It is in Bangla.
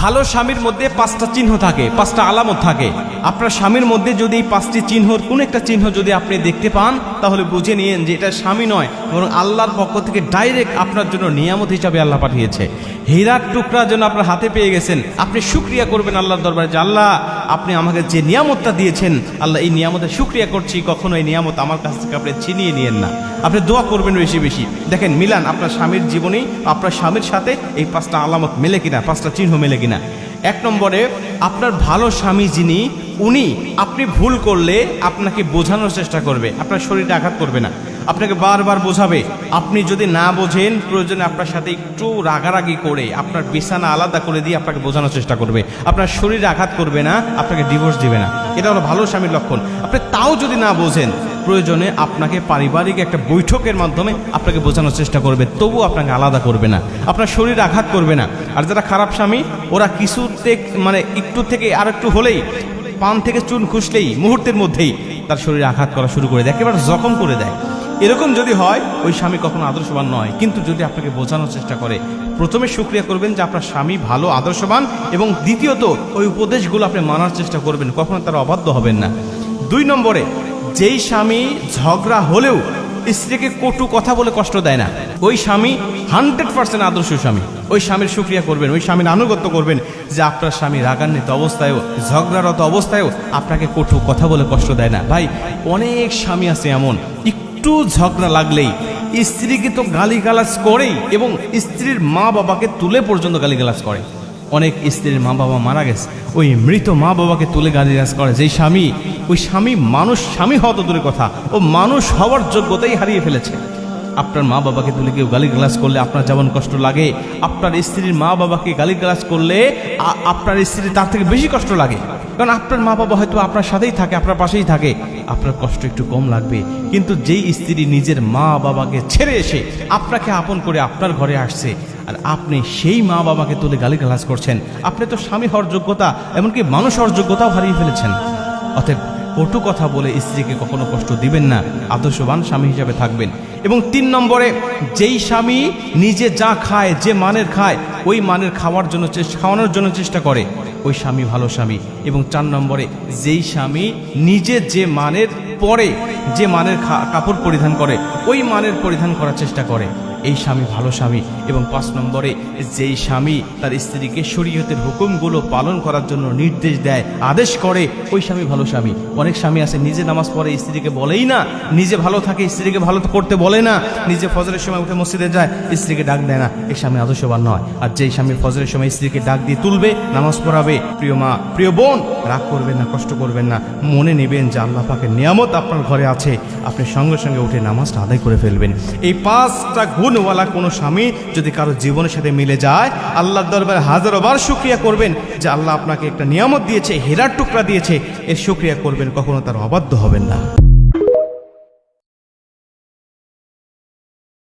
ভালো স্বামীর মধ্যে 5টা চিহ্ন থাকে, 5টা আলামত থাকে। আপনার স্বামীর মধ্যে যদি এই 5টি চিহ্নর কোন একটা চিহ্ন যদি আপনি দেখতে পান, তাহলে বুঝে নিন যে এটা স্বামী নয়, বরং আল্লাহর পক্ষ থেকে ডাইরেক্ট আপনার জন্য নিয়ামত হিসাবে আল্লাহ পাঠিয়েছে। হীরার টুকরা যেন আপনার হাতে পেয়ে গেছেন, আপনি শুকরিয়া করবেন আল্লাহর দরবারে যে আল্লাহ আপনি আমাকে যে নিয়ামতটা দিয়েছেন, আল্লাহ এই নিয়ামতের শুকরিয়া করছি, কখনো এই নিয়ামত আমার কাছ থেকে আপনি ছিনিয়ে নিয়েন না। আপনি দোয়া করবেন বেশি বেশি। দেখেন মিলান আপনার স্বামীর জীবনেই আপনার স্বামীর সাথে এই 5টা আলামত মেলে কিনা, 5টা চিহ্ন মেলে কিনা। 1 নম্বরে, আপনার ভালো স্বামী যিনি, উনি আপনি ভুল করলে আপনাকে বোঝানোর চেষ্টা করবে, আপনার শরীরে আঘাত করবে না, আপনাকে বারবার বোঝাবে। আপনি যদি না বোঝেন, প্রয়োজনে আপনার সাথে একটু রাগারাগি করে আপনার বিছানা আলাদা করে দিয়ে আপনাকে বোঝানোর চেষ্টা করবে, আপনার শরীরে আঘাত করবে না, আপনাকে ডিভোর্স দিবে না। এটা হলো ভালো স্বামীর লক্ষণ। আপনি তাও যদি না বোঝেন, প্রয়োজনে আপনাকে পারিবারিক একটা বৈঠকের মাধ্যমে আপনাকে বোঝানোর চেষ্টা করবে, তবু আপনাকে আলাদা করবে না, আপনার শরীরে আঘাত করবে না। আর যারা খারাপ স্বামী, ওরা কিছুতে মানে একটু থেকে আর একটু হলেই, পান থেকে চুন খুসলেই মুহূর্তের মধ্যেই তার শরীরে আঘাত করা শুরু করে দেয়, একেবারে জখম করে দেয়। এরকম যদি হয়, ওই স্বামী কখনো আদর্শবান নয়। কিন্তু যদি আপনাকে বোঝানোর চেষ্টা করে, প্রথমে শুকরিয়া করবেন যে আপনার স্বামী ভালো আদর্শবান, এবং দ্বিতীয়ত ওই উপদেশগুলো আপনি মানার চেষ্টা করবেন, কখনো তারা অবাধ্য হবেন না। 2 নম্বরে, যেই স্বামী ঝগড়া হলেও স্ত্রীকে কটু কথা বলে কষ্ট দেয় না, ওই স্বামী 100% আদর্শ স্বামী। ওই স্বামীর শুকরিয়া করবেন, ওই স্বামীর আনুগত্য করবেন যে আপনার স্বামী রাগান্বিত অবস্থায়ও, ঝগড়ারত অবস্থায়ও আপনাকে কটু কথা বলে কষ্ট দেয় না। ভাই, অনেক স্বামী আছে এমন, একটু ঝগড়া লাগলেই স্ত্রীকে তো গালিগালাজ করেই, এবং স্ত্রীর মা বাবাকে তুলে পর্যন্ত গালিগালাজ করে। অনেক স্ত্রীর মা বাবা মারা গেছে, ওই মৃত মা বাবাকে তুলে গালিগালাজ করে। যেই স্বামী, ওই স্বামী মানুষ স্বামী হওয়া তো দূরের কথা, ও মানুষ হওয়ার যোগ্যতাই হারিয়ে ফেলেছে। আপনার মা বাবাকে তুলে কেউ গালিগালাজ করলে আপনার যেমন কষ্ট লাগে, আপনার স্ত্রীর মা বাবাকে গালিগালাজ করলে আপনার স্ত্রীর তার থেকে বেশি কষ্ট লাগে। কারণ আপনার মা বাবা হয়তো আপনার সাথেই থাকে, আপনার পাশেই থাকে, আপনার কষ্ট একটু কম লাগবে। কিন্তু যেই স্ত্রী নিজের মা বাবাকে ছেড়ে এসে আপনাকে আপন করে আপনার ঘরে আসছে, আর আপনি সেই মা বাবাকে তুলে গালিগালাজ করছেন, আপনি তো স্বামী হওয়ার যোগ্যতা, এমনকি মানুষ হওয়ার যোগ্যতাও হারিয়ে ফেলেছেন। অতএব কটু কথা বলে স্ত্রীকে কখনো কষ্ট দিবেন না, আদর্শবান স্বামী হিসাবে থাকবেন। এবং 3 নম্বরে, যেই স্বামী নিজে যা খায়, যে মানের খায়, ওই মানের খাওয়ানোর জন্য চেষ্টা করে, ওই স্বামী ভালো স্বামী। এবং 4 নম্বরে, যেই স্বামী নিজে যে মানের পরে, যে মানের কাপড় পরিধান করে, ওই মানের পরিধান করার চেষ্টা করে, এই স্বামী ভালো স্বামী। এবং 5 নম্বরে, যেই স্বামী তার স্ত্রীকে শরীয়তের হুকুমগুলো পালন করার জন্য নির্দেশ দেয়, আদেশ করে, ওই স্বামী ভালো স্বামী। অনেক স্বামী আছে নিজে নামাজ পড়ে, স্ত্রীকে বলেই না, নিজে ভালো থাকে, স্ত্রীকে ভালো করতে বলে না, নিজে ফজরের সময় উঠে মসজিদে যায়, স্ত্রীকে ডাক দেয় না, এই স্বামী আদর্শবান নয়। আর যেই স্বামী ফজরের সময় স্ত্রীকে ডাক দিয়ে তুলবে, নামাজ পড়াবে, প্রিয় মা, প্রিয় বোন, রাগ করবেন না, কষ্ট করবেন না, মনে নেবেন যে আল্লাহ পাকের নিয়ামত আপনার ঘরে আছে, আপনি সঙ্গে সঙ্গে উঠে নামাজটা আদায় করে ফেলবেন। এই 5টা গুণওয়ালা কোনো স্বামী যদি কারো জীবনের সাথে মিলে যায়, আল্লাহর দরবারে হাজারোবার শুকরিয়া করবেন যে আল্লাহ আপনাকে একটা নিয়ামত দিয়েছে, হীরার টুকরা দিয়েছে, এর শুকরিয়া করবেন, কখনো তার অবাধ্য হবেন না।